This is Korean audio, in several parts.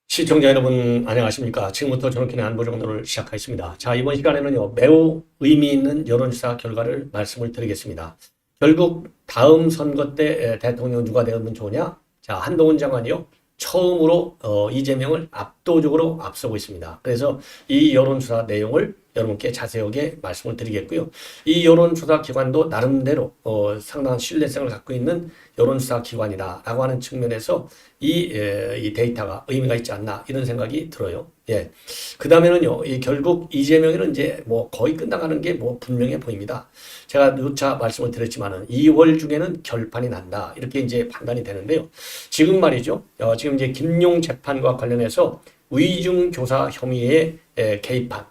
시청자 여러분 안녕하십니까. 지금부터 저녁기의 안보정도를 시작하겠습니다. 자, 이번 시간에는요 매우 의미 있는 여론조사 결과를 말씀을 드리겠습니다. 결국 다음 선거 때 대통령 누가 되면 좋으냐? 자, 한동훈 장관이요 처음으로 이재명을 압도적으로 앞서고 있습니다. 그래서 이 여론조사 내용을 여러분께 자세하게 말씀을 드리겠고요. 이 여론조사 기관도 나름대로 상당한 신뢰성을 갖고 있는 여론조사 기관이다라고 하는 측면에서 이 데이터가 의미가 있지 않나 이런 생각이 들어요. 예. 그 다음에는요, 결국 이재명이는 이제 뭐 거의 끝나가는 게 뭐 분명해 보입니다. 제가 누차 말씀을 드렸지만은 2월 중에는 결판이 난다 이렇게 이제 판단이 되는데요. 지금 말이죠. 지금 이제 김용 재판과 관련해서 위중 교사 혐의에 개입한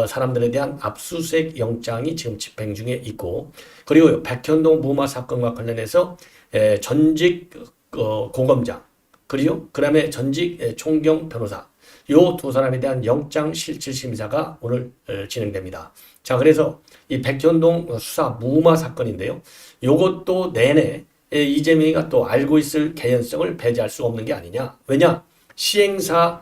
사람들에 대한 압수수색 영장이 지금 집행 중에 있고, 그리고 백현동 무마 사건과 관련해서 전직 고검장, 그리고 그다음에 전직 총경 변호사, 요 두 사람에 대한 영장 실질 심사가 오늘 진행됩니다. 자, 그래서 이 백현동 수사 무마 사건인데요. 요것도 내내 이재명이가 또 알고 있을 개연성을 배제할 수 없는 게 아니냐. 왜냐? 시행사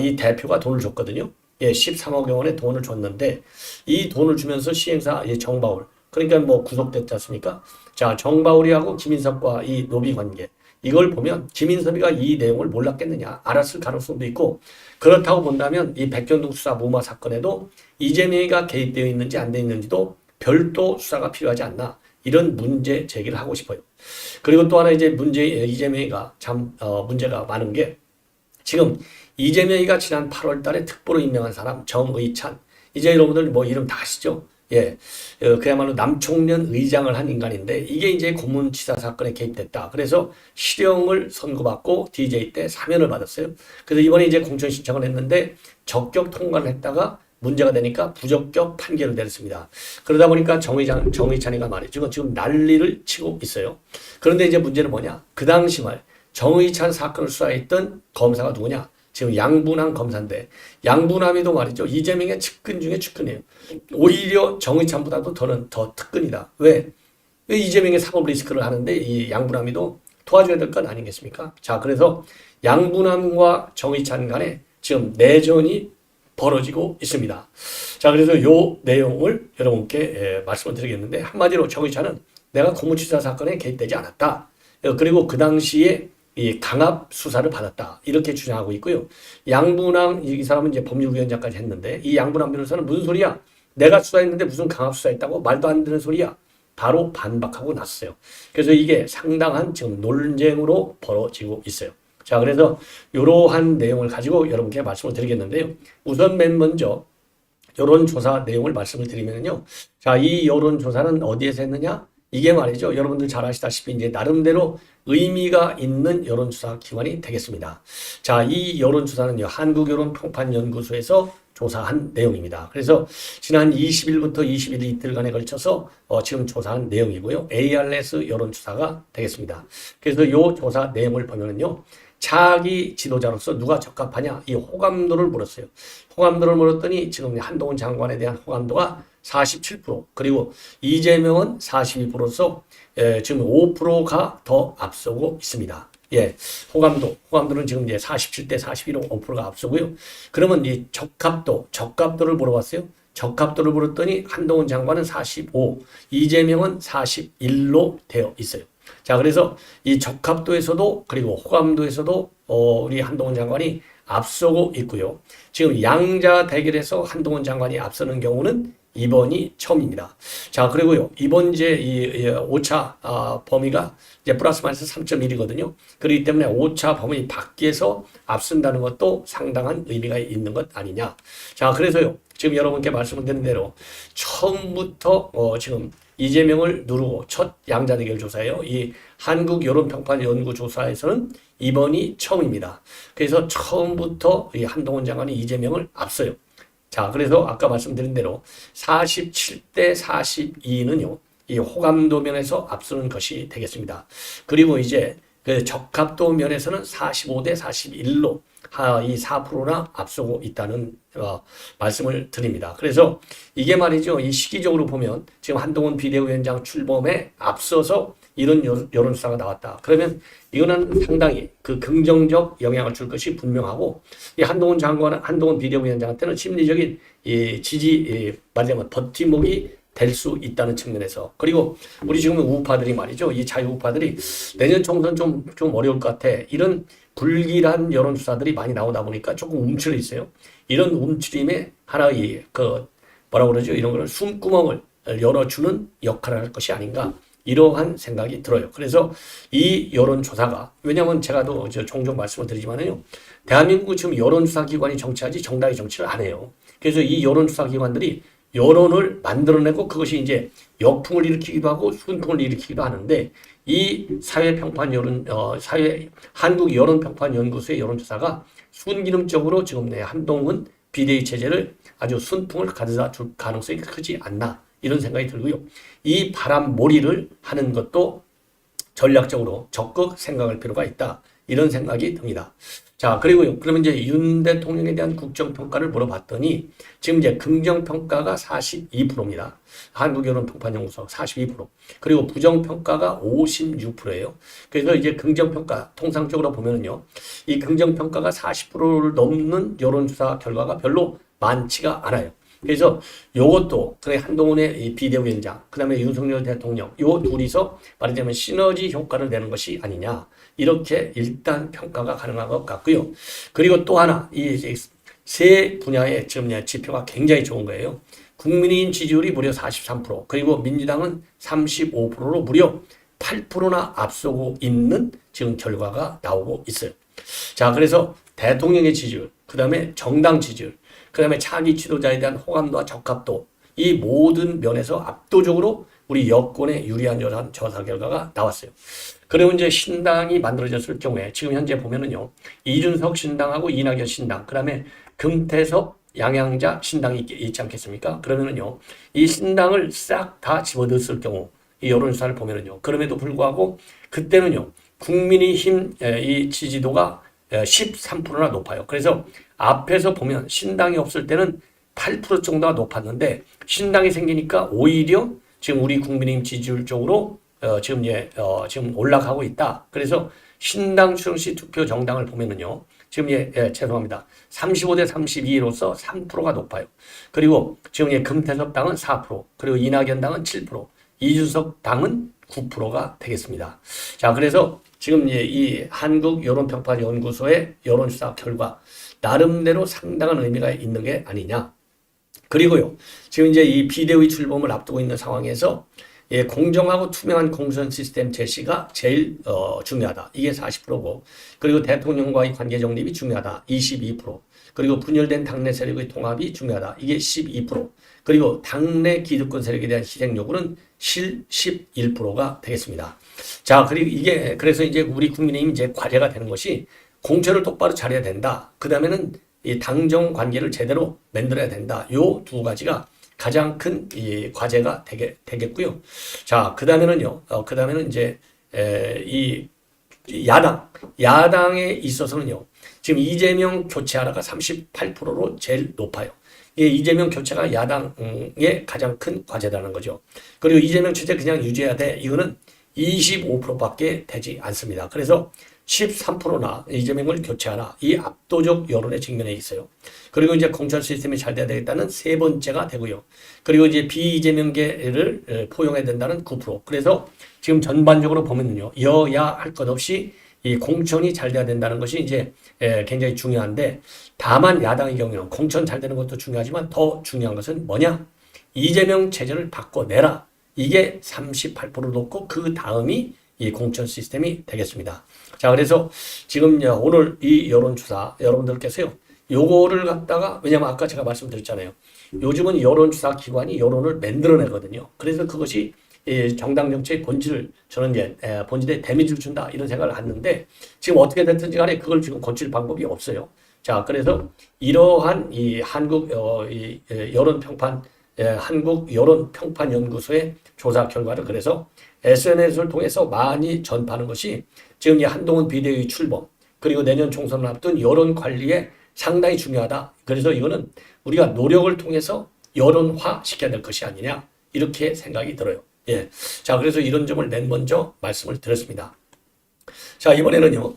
이 대표가 돈을 줬거든요. 예, 13억 원의 돈을 줬는데 이 돈을 주면서 시행사 정바울, 그러니까 뭐 구속됐지 않습니까? 자, 정바울이하고 김인석과 이 노비 관계, 이걸 보면 김인섭이가 이 내용을 몰랐겠느냐, 알았을 가능성도 있고, 그렇다고 본다면 이 백현동 수사 무마 사건에도 이재명이가 개입되어 있는지 안 되어 있는지도 별도 수사가 필요하지 않나, 이런 문제 제기를 하고 싶어요. 그리고 또 하나 이제 이재명이가 참 문제가 많은 게, 지금 이재명이가 지난 8월 달에 특보로 임명한 사람 정의찬, 이제 여러분들 뭐 이름 다 아시죠? 예, 그야말로 남총련 의장을 한 인간인데 이게 이제 고문치사 사건에 개입됐다. 그래서 실형을 선고받고 DJ 때 사면을 받았어요. 그래서 이번에 이제 공천 신청을 했는데 적격 통과를 했다가 문제가 되니까 부적격 판결을 내렸습니다. 그러다 보니까 정의찬이가 말이죠. 지금 난리를 치고 있어요. 그런데 이제 문제는 뭐냐? 그 당시 말 정의찬 사건을 수사했던 검사가 누구냐? 지금 양분남 검사인데, 양분남이도 말이죠. 이재명의 측근 중에 측근이에요. 오히려 정의찬보다도 더 특근이다. 왜 이재명의 사법 리스크를 하는데 이 양분남이도 도와줘야 될 건 아니겠습니까? 자, 그래서 양분남과 정의찬 간에 지금 내전이 벌어지고 있습니다. 자, 그래서 요 내용을 여러분께 말씀을 드리겠는데, 한마디로 정의찬은 내가 고문치사 사건에 개입되지 않았다. 그리고 그 당시에 이 강압 수사를 받았다. 이렇게 주장하고 있고요. 양분남, 이 사람은 이제 법률위원장까지 했는데, 이 양분남 변호사는 무슨 소리야? 내가 수사했는데 무슨 강압 수사했다고? 말도 안 되는 소리야. 바로 반박하고 났어요. 그래서 이게 상당한 지금 논쟁으로 벌어지고 있어요. 자, 그래서 이러한 내용을 가지고 여러분께 말씀을 드리겠는데요. 우선 맨 먼저 여론조사 내용을 말씀을 드리면요. 자, 이 여론조사는 어디에서 했느냐? 이게 말이죠. 여러분들 잘 아시다시피 이제 나름대로 의미가 있는 여론조사 기관이 되겠습니다. 자, 이 여론조사는요, 한국여론평판연구소에서 조사한 내용입니다. 그래서 지난 20일부터 21일 이틀간에 걸쳐서 지금 조사한 내용이고요. ARS 여론조사가 되겠습니다. 그래서 이 조사 내용을 보면은요, 차기 지도자로서 누가 적합하냐, 이 호감도를 물었어요. 호감도를 물었더니 지금 한동훈 장관에 대한 호감도가 47%, 그리고 이재명은 42%로 지금 5%가 더 앞서고 있습니다. 예, 호감도는 지금 이제 47대 41로 5%가 앞서고요. 그러면 이 적합도를 물어봤어요. 적합도를 물었더니 한동훈 장관은 45, 이재명은 41로 되어 있어요. 자, 그래서 이 적합도에서도 그리고 호감도에서도 우리 한동훈 장관이 앞서고 있고요. 지금 양자 대결에서 한동훈 장관이 앞서는 경우는 이번이 처음입니다. 자, 그리고요, 이번 이제 이 오차 범위가 이제 플러스 마이너스 3.1이거든요. 그렇기 때문에 오차 범위 밖에서 앞선다는 것도 상당한 의미가 있는 것 아니냐. 자, 그래서요, 지금 여러분께 말씀을 드린 대로 처음부터 지금 이재명을 누르고 첫 양자대결 조사예요. 이 한국여론평판연구조사에서는 이번이 처음입니다. 그래서 처음부터 이 한동훈 장관이 이재명을 앞서요. 자, 그래서 아까 말씀드린 대로 47대 42는요, 이 호감도 면에서 앞서는 것이 되겠습니다. 그리고 이제 그 적합도 면에서는 45대 41로 이 4%나 앞서고 있다는 말씀을 드립니다. 그래서 이게 말이죠. 이 시기적으로 보면 지금 한동훈 비대위원장 출범에 앞서서 이런 여론조사가 나왔다. 그러면 이거는 상당히 그 긍정적 영향을 줄 것이 분명하고, 이 한동훈 비대위원장한테는 심리적인 이 말하자면 버팀목이 될 수 있다는 측면에서, 그리고 우리 지금 우파들이 말이죠. 이 자유우파들이 내년 총선 좀 어려울 것 같아. 이런 불길한 여론조사들이 많이 나오다 보니까 조금 움츠려 있어요. 이런 움츠림에 하나의 뭐라고 그러죠? 이런 거를 숨구멍을 열어주는 역할을 할 것이 아닌가. 이러한 생각이 들어요. 그래서 이 여론조사가, 왜냐하면 제가 종종 말씀을 드리지만요, 대한민국 지금 여론조사 기관이 정치하지 정당이 정치를 안 해요. 그래서 이 여론조사 기관들이 여론을 만들어내고 그것이 이제 역풍을 일으키기도 하고 순풍을 일으키기도 하는데, 이 한국 여론평판연구소의 여론조사가 순기능적으로 지금 한동훈 비대위 체제를 아주 순풍을 가져다 줄 가능성이 크지 않나, 이런 생각이 들고요. 이 바람몰이를 하는 것도 전략적으로 적극 생각할 필요가 있다, 이런 생각이 듭니다. 자, 그리고요. 그러면 이제 윤 대통령에 대한 국정평가를 물어봤더니 지금 이제 긍정평가가 42%입니다. 한국여론평판연구소 42%. 그리고 부정평가가 56%예요. 그래서 이제 긍정평가, 통상적으로 보면은요, 이 긍정평가가 40%를 넘는 여론조사 결과가 별로 많지가 않아요. 그래서 요것도 한동훈의 이 비대위원장, 그 다음에 윤석열 대통령, 요 둘이서 말하자면 시너지 효과를 내는 것이 아니냐, 이렇게 일단 평가가 가능한 것 같고요. 그리고 또 하나, 이 세 분야의 지금 지표가 굉장히 좋은 거예요. 국민의힘 지지율이 무려 43%, 그리고 민주당은 35%로 무려 8%나 앞서고 있는 지금 결과가 나오고 있어요. 자, 그래서 대통령의 지지율, 그 다음에 정당 지지율, 그 다음에 차기 지도자에 대한 호감도와 적합도, 이 모든 면에서 압도적으로 우리 여권에 유리한 조사 결과가 나왔어요. 그리고 이제 신당이 만들어졌을 경우에 지금 현재 보면은요, 이준석 신당하고 이낙연 신당, 그 다음에 금태섭, 양양자 신당이 있지 않겠습니까? 그러면은요, 이 신당을 싹 다 집어넣었을 경우, 이 여론조사를 보면은요, 그럼에도 불구하고 그때는요, 국민의힘 이 지지도가 13%나 높아요. 그래서 앞에서 보면 신당이 없을 때는 8% 정도가 높았는데, 신당이 생기니까 오히려 지금 우리 국민의힘 지지율 쪽으로 지금 올라가고 있다. 그래서 신당 수용시 투표 정당을 보면은요, 지금 죄송합니다. 35대 32로서 3%가 높아요. 그리고 지금 금태섭 당은 4%, 그리고 이낙연 당은 7%, 이준석 당은 9%가 되겠습니다. 자, 그래서 지금 이 한국 여론평판연구소의 여론조사 결과, 나름대로 상당한 의미가 있는 게 아니냐. 그리고요, 지금 이제 이 비대위 출범을 앞두고 있는 상황에서 공정하고 투명한 공천 시스템 제시가 제일 중요하다. 이게 40%고, 그리고 대통령과의 관계 정립이 중요하다. 22%. 그리고 분열된 당내 세력의 통합이 중요하다. 이게 12%. 그리고 당내 기득권 세력에 대한 희생 요구는 11%가 되겠습니다. 자, 그리고 그래서 이제 우리 국민의힘 이제 과제가 되는 것이 공천을 똑바로 잘해야 된다. 그 다음에는 이 당정 관계를 제대로 만들어야 된다. 요 두 가지가 가장 큰 이 과제가 되겠고요. 자, 그 다음에는 이제 이 야당에 있어서는요, 지금 이재명 교체하라가 38%로 제일 높아요. 이재명 교체가 야당의 가장 큰 과제라는 거죠. 그리고 이재명 체제 그냥 유지해야 돼. 이거는 25%밖에 되지 않습니다. 그래서 13%나 이재명을 교체하라. 이 압도적 여론의 직면에 있어요. 그리고 이제 공천 시스템이 잘 돼야 되겠다는 세 번째가 되고요. 그리고 이제 비이재명계를 포용해야 된다는 9%. 그래서 지금 전반적으로 보면요, 여야 할 것 없이 이 공천이 잘 돼야 된다는 것이 이제 굉장히 중요한데, 다만 야당의 경우는 공천 잘 되는 것도 중요하지만 더 중요한 것은 뭐냐? 이재명 체제를 바꿔내라. 이게 38% 놓고 그 다음이 이 공천 시스템이 되겠습니다. 자, 그래서 지금 오늘 이 여론조사 여러분들께서요, 요거를 갖다가, 왜냐면 아까 제가 말씀드렸잖아요. 요즘은 여론조사 기관이 여론을 만들어내거든요. 그래서 그것이 정당 정치의 본질을, 저는 이제 본질에 데미지를 준다, 이런 생각을 하는데, 지금 어떻게 됐든지 간에 그걸 지금 고칠 방법이 없어요. 자, 그래서 이러한 이 한국 여론평판연구소의 조사 결과를 그래서 SNS를 통해서 많이 전파하는 것이 지금 이 한동훈 비대위 출범, 그리고 내년 총선을 앞둔 여론 관리에 상당히 중요하다. 그래서 이거는 우리가 노력을 통해서 여론화 시켜야 될 것이 아니냐 이렇게 생각이 들어요. 예. 자, 그래서 이런 점을 맨 먼저 말씀을 드렸습니다. 자, 이번에는요.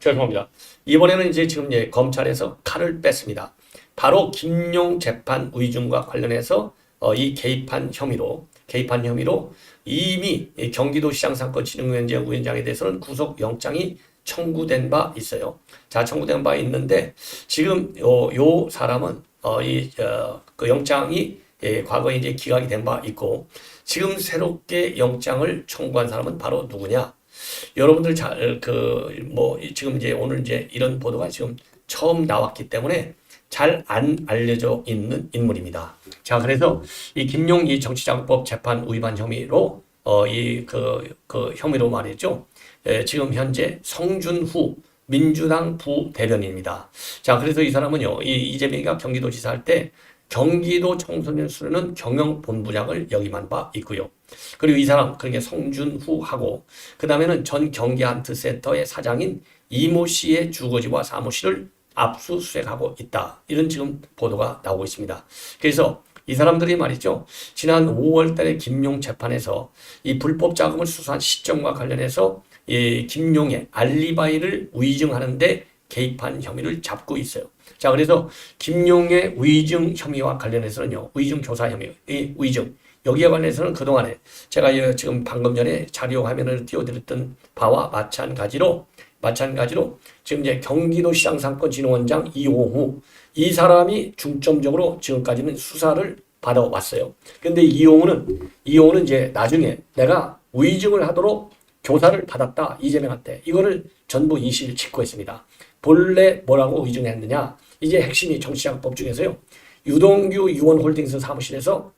죄송합니다. 이번에는 이제 지금 검찰에서 칼을 뺐습니다. 바로 김용 재판 위증과 관련해서 이 개입한 혐의로 이미 경기도시장상권진흥위원회 위원장에 대해서는 구속영장이 청구된 바 있어요. 자, 청구된 바 있는데 지금 요 사람은 그 영장이 과거에 이제 기각이 된 바 있고 지금 새롭게 영장을 청구한 사람은 바로 누구냐? 여러분들 지금 이제 오늘 이제 이런 보도가 지금 처음 나왔기 때문에 잘 안 알려져 있는 인물입니다. 자, 그래서 이 김용 이 정치자금법 재판 위반 혐의로 그 혐의로 말이죠. 지금 현재 성준후 민주당 부대변인입니다. 자, 그래서 이 사람은요, 이재명이가 경기도지사 할 때 경기도 청소년 수련원 경영본부장을 역임한 바 있고요. 그리고 이 사람, 그러니까 성준후하고, 그 다음에는 전 경기아트센터의 사장인 이모 씨의 주거지와 사무실을 압수수색하고 있다. 이런 지금 보도가 나오고 있습니다. 그래서 이 사람들이 말이죠. 지난 5월 달에 김용 재판에서 이 불법 자금을 수수한 시점과 관련해서 이 김용의 알리바이를 위증하는데 개입한 혐의를 잡고 있어요. 자, 그래서 김용의 위증 혐의와 관련해서는요. 위증 교사 혐의, 이 위증. 여기에 관해서는 그동안에 제가 지금 방금 전에 자료 화면을 띄워드렸던 바와 마찬가지로 지금 이제 경기도시장상권진흥원장 이용우 이 사람이 중점적으로 지금까지는 수사를 받아왔어요. 근데 이용우는 이제 나중에 내가 위증을 하도록 교사를 받았다 이재명한테 이거를 전부 이실 직고했습니다. 본래 뭐라고 위증했느냐? 이제 핵심이 정치자금법 중에서요. 유동규 유원홀딩스 사무실에서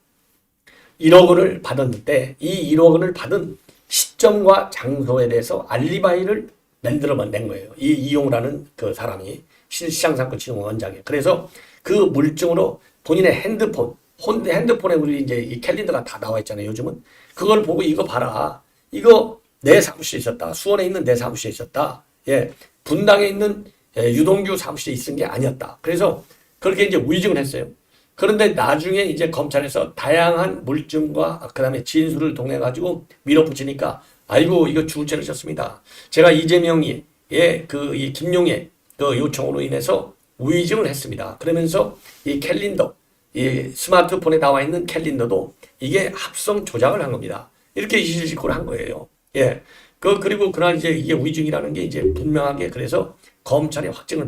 1억 원을 받았는데 이 1억 원을 받은 시점과 장소에 대해서 알리바이를 낸 거예요. 이 이용우라는 그 사람이 시장상권진흥원장이에요. 그래서 그 물증으로 본인의 핸드폰에 우리 이제 이 캘린더가 다 나와 있잖아요. 요즘은 그걸 보고 이거 봐라. 이거 내 사무실에 있었다. 수원에 있는 내 사무실에 있었다. 예, 분당에 있는 유동규 사무실에 있은 게 아니었다. 그래서 그렇게 이제 위증을 했어요. 그런데 나중에 이제 검찰에서 다양한 물증과 그다음에 진술을 통해 가지고 밀어붙이니까 아이고 이거 죽을 죄를 졌습니다. 제가 이재명이 이 김용의 그 요청으로 인해서 위증을 했습니다. 그러면서 이 캘린더, 이 스마트폰에 나와 있는 캘린더도 이게 합성 조작을 한 겁니다. 이렇게 이실직고를 한 거예요. 예. 그리고 그날 이제 이게 위증이라는 게 이제 분명하게 그래서 검찰이 확증을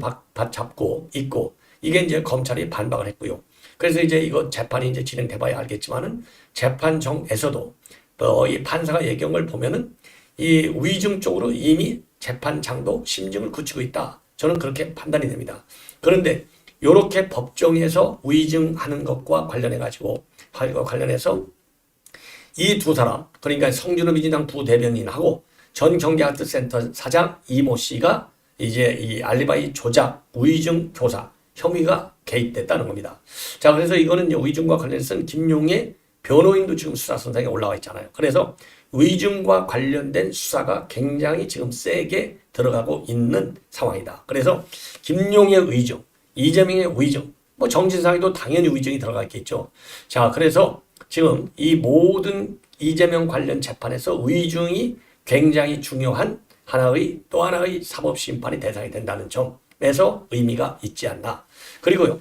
잡고 있고 이게 이제 검찰이 반박을 했고요. 그래서 이제 이거 재판이 이제 진행돼 봐야 알겠지만은 재판정에서도 이 판사가 얘기한 걸 보면은 이 위증 쪽으로 이미 재판장도 심증을 굳히고 있다. 저는 그렇게 판단이 됩니다. 그런데 이렇게 법정에서 위증하는 것과 관련해서 이 두 사람, 그러니까 성준호 민주당 부대변인하고 전 경기아트센터 사장 이모 씨가 이제 이 알리바이 조작, 위증 교사 혐의가 개입됐다는 겁니다. 자, 그래서 이거는 위증과 관련해서는 김용의 변호인도 지금 수사선상에 올라와 있잖아요. 그래서 위증과 관련된 수사가 굉장히 지금 세게 들어가고 있는 상황이다. 그래서 김용의 위증, 이재명의 위증, 뭐 정진상에도 당연히 위증이 들어가 있겠죠. 자, 그래서 지금 이 모든 이재명 관련 재판에서 위증이 굉장히 중요한 또 하나의 사법심판의 대상이 된다는 점에서 의미가 있지 않나. 그리고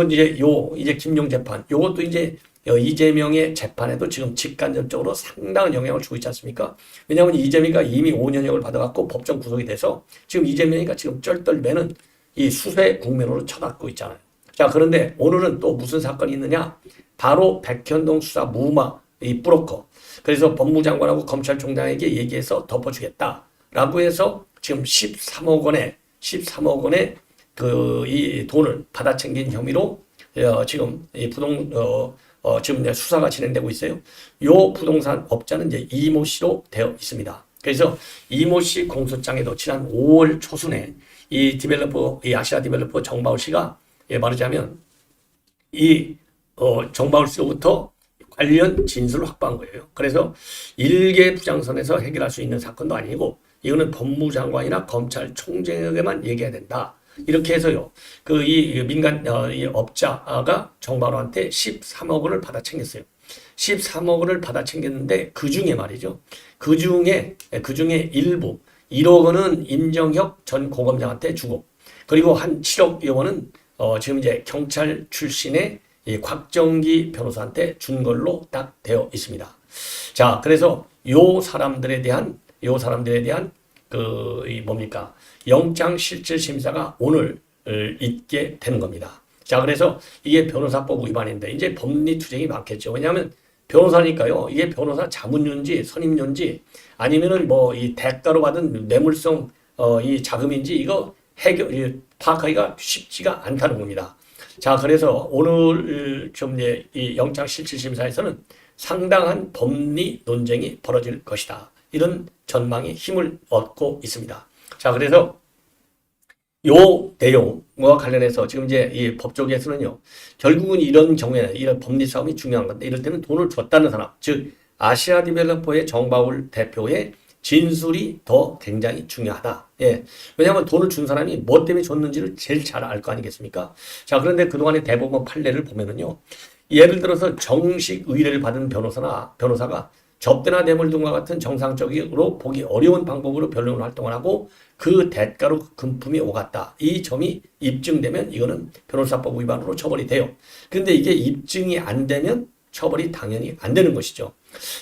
이제 김용 재판, 요것도 이제 이재명의 재판에도 지금 직간접적으로 상당한 영향을 주고 있지 않습니까? 왜냐하면 이재명이가 이미 5년형을 받아갖고 법정 구속이 돼서 지금 이재명이가 지금 쩔떨매는 이 수세 국면으로 쳐닫고 있잖아요. 자, 그런데 오늘은 또 무슨 사건이 있느냐? 바로 백현동 수사 무마, 이 브로커. 그래서 법무장관하고 검찰총장에게 얘기해서 덮어주겠다라고 해서 지금 13억 원의 이 돈을 받아챙긴 혐의로 지금 이 지금 수사가 진행되고 있어요. 요 부동산 업자는 이제 이모 씨로 되어 있습니다. 그래서 이모 씨 공소장에도 지난 5월 초순에 이 아시아 디벨로퍼 정바울 씨가 말하자면 정바울 씨로부터 관련 진술을 확보한 거예요. 그래서 일개 부장선에서 해결할 수 있는 사건도 아니고 이거는 법무장관이나 검찰총장에게만 얘기해야 된다. 이렇게 해서요. 이 민간 이 업자가 정바로한테 13억 원을 받아 챙겼어요. 13억 원을 받아 챙겼는데 그 중에 말이죠. 그 중에 일부 1억 원은 임정혁 전 고검장한테 주고 그리고 한 7억 원은 지금 이제 경찰 출신의 이 곽정기 변호사한테 준 걸로 딱 되어 있습니다. 자, 그래서 요 사람들에 대한 이 뭡니까? 영장실질심사가 오늘 있게 되는 겁니다. 자, 그래서 이게 변호사법 위반인데 이제 법리투쟁이 많겠죠. 왜냐하면 변호사니까요. 이게 변호사 자문료인지 선임료인지 아니면은 뭐 이 대가로 받은 뇌물성 이 자금인지 이거 파악하기가 쉽지가 않다는 겁니다. 자, 그래서 오늘 좀 이제 이 영장실질심사에서는 상당한 법리 논쟁이 벌어질 것이다. 이런 전망이 힘을 얻고 있습니다. 자, 그래서 요 내용과 관련해서 지금 이제 이 법조계에서는요, 결국은 이런 경우에는 이런 법리 싸움이 중요한 건데, 이럴 때는 돈을 줬다는 사람, 즉, 아시아 디벨로퍼의 정바울 대표의 진술이 더 굉장히 중요하다. 예. 왜냐하면 돈을 준 사람이 뭐 때문에 줬는지를 제일 잘 알 거 아니겠습니까? 자, 그런데 그동안의 대법원 판례를 보면은요, 예를 들어서 정식 의뢰를 받은 변호사가 접대나 뇌물 등과 같은 정상적으로 보기 어려운 방법으로 변론 활동을 하고 그 대가로 금품이 오갔다. 이 점이 입증되면 이거는 변호사법 위반으로 처벌이 돼요. 그런데 이게 입증이 안 되면 처벌이 당연히 안 되는 것이죠.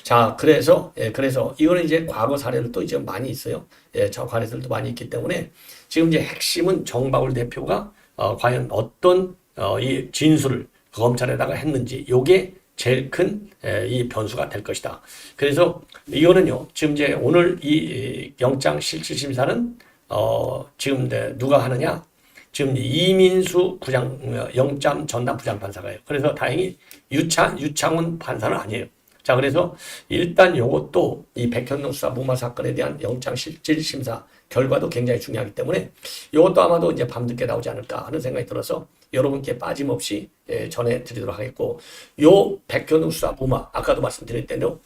자, 그래서 이거는 이제 과거 사례들도 이제 많이 있어요. 예, 저 관해들도 많이 있기 때문에 지금 이제 핵심은 정바울 대표가 과연 어떤 이 진술을 검찰에다가 했는지 요게 제일 큰 이 변수가 될 것이다. 그래서 이거는요, 지금 이제 오늘 이 영장 실질심사는 지금 누가 하느냐? 지금 이민수 영장 전담 부장판사가요. 그래서 다행히 유창훈 판사는 아니에요. 자, 그래서 일단 요것도 이 백현동 수사 무마 사건에 대한 영장 실질심사 결과도 굉장히 중요하기 때문에 이것도 아마도 이제 밤늦게 나오지 않을까 하는 생각이 들어서 여러분께 빠짐없이 전해드리도록 하겠고, 요 백현동 수사 무마 아까도 말씀드렸대로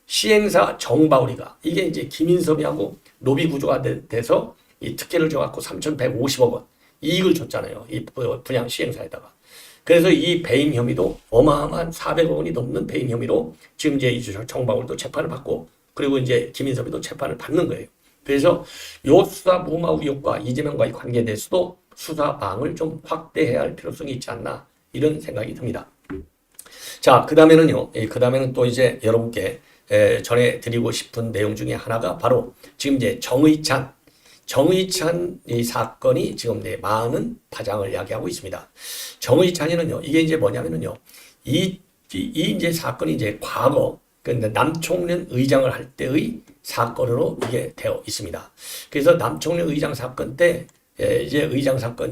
시행사 정바울이가 이게 이제 김인섭이하고 로비 구조가 돼서 이 특혜를 줘갖고 3,150억 원 이익을 줬잖아요. 이 분양 시행사에다가. 그래서 이 배임 혐의도 어마어마한 400억 원이 넘는 배임 혐의로 지금 이제 이 정바울도 재판을 받고 그리고 이제 김인섭이도 재판을 받는 거예요. 그래서 요 수사 무마 의혹과 이재명과의 관계에 대해서도 수사망을 좀 확대해야 할 필요성이 있지 않나 이런 생각이 듭니다. 자, 그 다음에는 또 이제 여러분께 전해드리고 싶은 내용 중에 하나가 바로 지금 이제 정의찬 이 사건이 지금 많은 파장을 야기하고 있습니다. 정의찬이는요, 이게 이제 뭐냐면은요, 이 이제 사건이 이제 과거, 그런데 남총련 의장을 할 때의 사건으로 이게 되어 있습니다. 그래서 남총련 의장 사건 때, 이제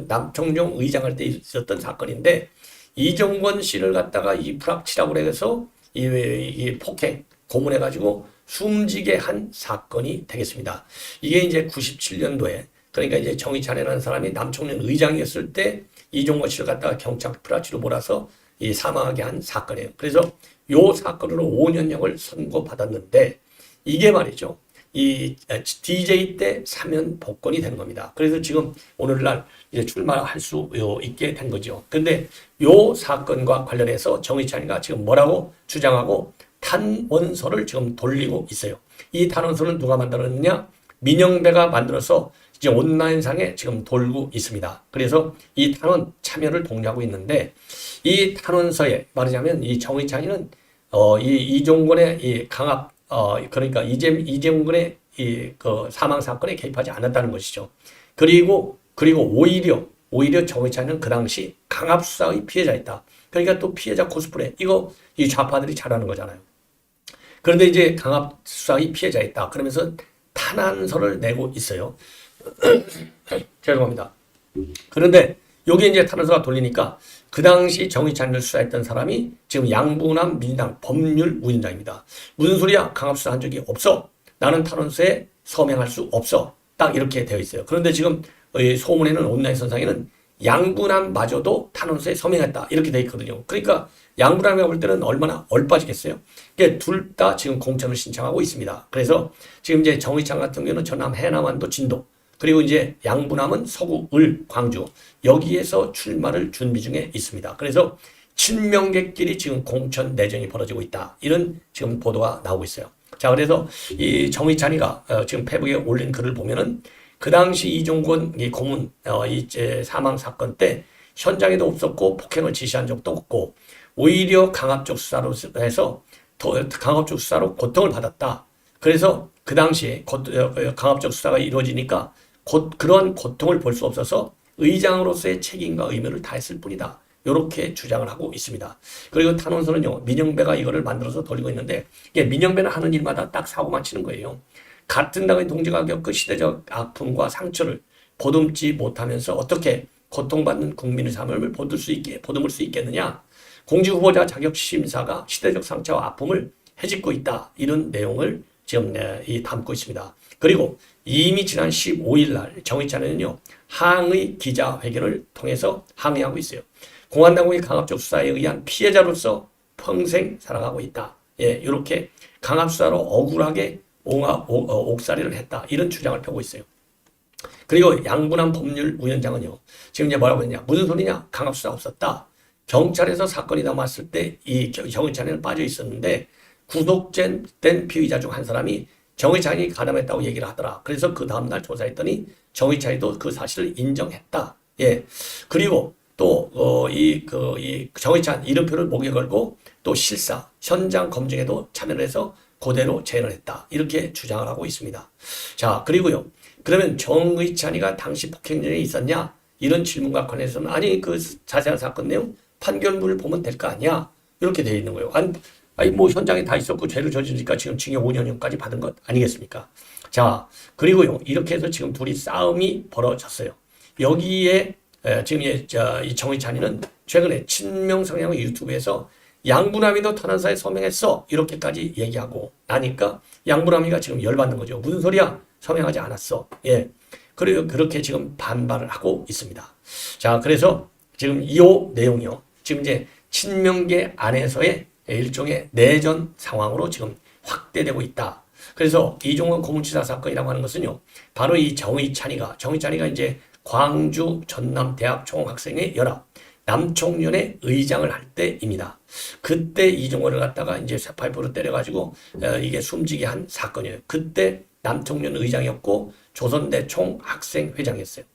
남총련 의장할 때 있었던 사건인데, 이정권 씨를 갖다가 이 불합치라고 해서 이 폭행, 고문해가지고 숨지게 한 사건이 되겠습니다. 이게 이제 97년도에, 그러니까 이제 정의찬이라는 사람이 남총련 의장이었을 때 이종건 씨를 갖다가 경찰 프라치로 몰아서 이 사망하게 한 사건이에요. 그래서 요 사건으로 5년형을 선고받았는데 이게 말이죠. 이 DJ 때 사면 복권이 된 겁니다. 그래서 지금 오늘날 이제 출마할 수 있게 된 거죠. 근데 요 사건과 관련해서 정의찬이가 지금 뭐라고 주장하고 탄원서를 지금 돌리고 있어요. 이 탄원서는 누가 만들었느냐? 민영배가 만들어서 이제 온라인상에 지금 돌고 있습니다. 그래서 이 탄원 참여를 독려하고 있는데 이 탄원서에 말하자면 이 정의찬이는 이 이종건의 이 강압 그러니까 이재문군의 이 그 사망 사건에 개입하지 않았다는 것이죠. 그리고 오히려 정의찬은 그 당시 강압 수사의 피해자였다. 그러니까 또 피해자 코스프레 이 좌파들이 잘하는 거잖아요. 그런데 이제 강압 수사의 피해자였다. 그러면서 탄원서를 내고 있어요. 죄송합니다. 그런데 여기 이제 탄원서가 돌리니까 그 당시 정의찬을 수사했던 사람이 지금 양부남 민주당 법률위원장입니다. 무슨 소리야? 강압수사 한 적이 없어. 나는 탄원서에 서명할 수 없어. 딱 이렇게 되어 있어요. 그런데 지금 소문에는 온라인 선상에는 양분함마저도 탄원서에 서명했다. 이렇게 돼 있거든요. 그러니까 양분함이가 볼 때는 얼마나 얼빠지겠어요. 이게 둘 다 지금 공천을 신청하고 있습니다. 그래서 지금 이제 정의창 같은 경우는 전남 해남완도 진도, 그리고 이제 양분함은 서구 을 광주, 여기에서 출마를 준비 중에 있습니다. 그래서 친명계끼리 지금 공천 내전이 벌어지고 있다. 이런 지금 보도가 나오고 있어요. 자, 그래서 이 정의찬이가 지금 페북에 올린 글을 보면은 그 당시 이종건 이 고문 이 사망 사건 때 현장에도 없었고 폭행을 지시한 적도 없고 오히려 강압적 수사로 해서 강압적 수사로 고통을 받았다. 그래서 그 당시 강압적 수사가 이루어지니까 그런 고통을 볼 수 없어서 의장으로서의 책임과 의무를 다했을 뿐이다. 이렇게 주장을 하고 있습니다. 그리고 탄원서는요, 민영배가 이거를 만들어서 돌리고 있는데, 이게 민영배는 하는 일마다 딱 사고만 치는 거예요. 같은 당의 동지가 겪은 시대적 아픔과 상처를 보듬지 못하면서 어떻게 고통받는 국민의 삶을 보듬을 수 있겠느냐? 공직 후보자 자격 심사가 시대적 상처와 아픔을 헤집고 있다. 이런 내용을 지금 담고 있습니다. 그리고 이미 지난 15일 날 정의찬은요, 항의 기자회견을 통해서 항의하고 있어요. 공안당국의 강압적 수사에 의한 피해자로서 평생 살아가고 있다. 예, 이렇게 강압수사로 억울하게 옥살이를 했다. 이런 주장을 펴고 있어요. 그리고 양분함 법률위원장은요, 지금 이제 뭐라고 했냐? 무슨 소리냐? 강압수사 없었다. 경찰에서 사건이 남았을 때 이 정의찬에는 빠져 있었는데 구속된 피의자 중 한 사람이 정의찬이 가담했다고 얘기를 하더라. 그래서 그 다음날 조사했더니 정의찬이도 그 사실을 인정했다. 예. 그리고 또, 이 정의찬 이름표를 목에 걸고 또 실사, 현장 검증에도 참여를 해서 그대로 재연을 했다. 이렇게 주장을 하고 있습니다. 자, 그리고요. 그러면 정의찬이가 당시 폭행전에 있었냐? 이런 질문과 관련해서는 아니, 그 자세한 사건 내용 판결문을 보면 될 거 아니야? 이렇게 되어 있는 거예요. 아니, 뭐 현장에 다 있었고 죄를 저지르니까 지금 징역 5년형까지 받은 것 아니겠습니까? 자, 그리고요. 이렇게 해서 지금 둘이 싸움이 벌어졌어요. 여기에 지금 이 정의찬이는 최근에 친명 성향의 유튜브에서 양분함이도 탄원서에 서명했어. 이렇게까지 얘기하고 나니까 양분함이가 지금 열받는 거죠. 무슨 소리야? 서명하지 않았어. 예. 그리고 그렇게 지금 반발을 하고 있습니다. 자, 그래서 지금 이 내용이요. 지금 이제 친명계 안에서의 일종의 내전 상황으로 지금 확대되고 있다. 그래서 이종건 고문치사 사건이라고 하는 것은요. 바로 이 정의찬이가 이제 광주 전남대학 총학생회 연합 남총련의 의장을 할 때입니다. 그때 이종건을 갖다가 이제 쇠파이프로 때려가지고 이게 숨지게 한 사건이에요. 그때 남총련 의장이었고 조선대 총학생회장이었어요.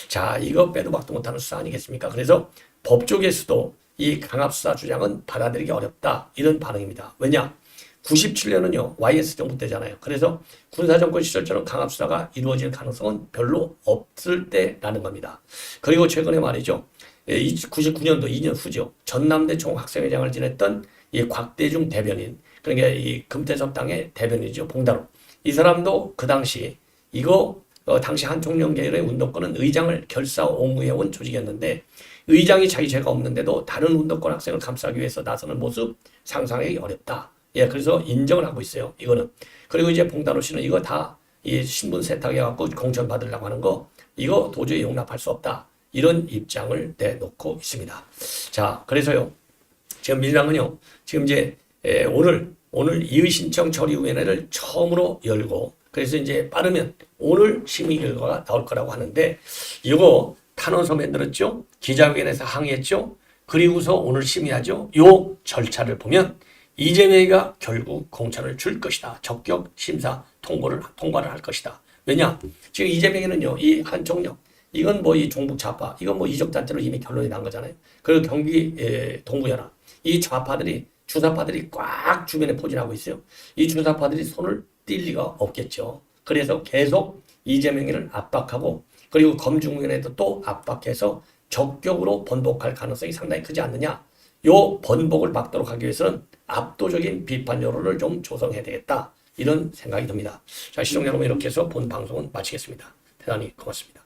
자, 이거 빼도 박도 못하는 수사 아니겠습니까? 그래서 법조계에서도 이 강압수사 주장은 받아들이기 어렵다. 이런 반응입니다. 왜냐? 97년은요, YS 정부 때잖아요. 그래서 군사정권 시절처럼 강압수사가 이루어질 가능성은 별로 없을 때라는 겁니다. 그리고 최근에 말이죠. 99년도 2년 후죠. 전남대 총학생회장을 지냈던 이 곽대중 대변인, 그러니까 이 금태섭 당의 대변인이죠. 봉다로. 이 사람도 그 당시 이거 당시 한총련 계열의 운동권은 의장을 결사 옹호해온 조직이었는데 의장이 자기 죄가 없는데도 다른 운동권 학생을 감싸기 위해서 나서는 모습 상상하기 어렵다. 예, 그래서 인정을 하고 있어요. 이거는. 그리고 이제 봉다로 씨는 이거 다 이 신분 세탁해갖고 공천 받으려고 하는 거 이거 도저히 용납할 수 없다. 이런 입장을 내놓고 있습니다. 자, 그래서요. 지금 민주당은요. 지금 이제 오늘 이의 신청 처리위원회를 처음으로 열고 그래서 이제 빠르면 오늘 심의 결과가 나올 거라고 하는데 이거 탄원서 만들었죠. 기자회견에서 항의했죠. 그리고서 오늘 심의하죠. 요 절차를 보면 이재명이가 결국 공천을 줄 것이다. 적격 심사 통과를 할 것이다. 왜냐? 지금 이재명이는요. 이 한총련 이건 뭐 이 종북 좌파 이건 뭐 이적 단체로 이미 결론이 난 거잖아요. 그리고 경기 동부연합 이 좌파들이 주사파들이 꽉 주변에 포진하고 있어요. 이 주사파들이 손을 뗄 리가 없겠죠. 그래서 계속 이재명이를 압박하고 그리고 검증위원회도 또 압박해서 적격으로 번복할 가능성이 상당히 크지 않느냐. 요 번복을 막도록 하기 위해서는 압도적인 비판 여론을 좀 조성해야 되겠다. 이런 생각이 듭니다. 자, 시청자 여러분 이렇게 해서 본 방송은 마치겠습니다. 대단히 고맙습니다.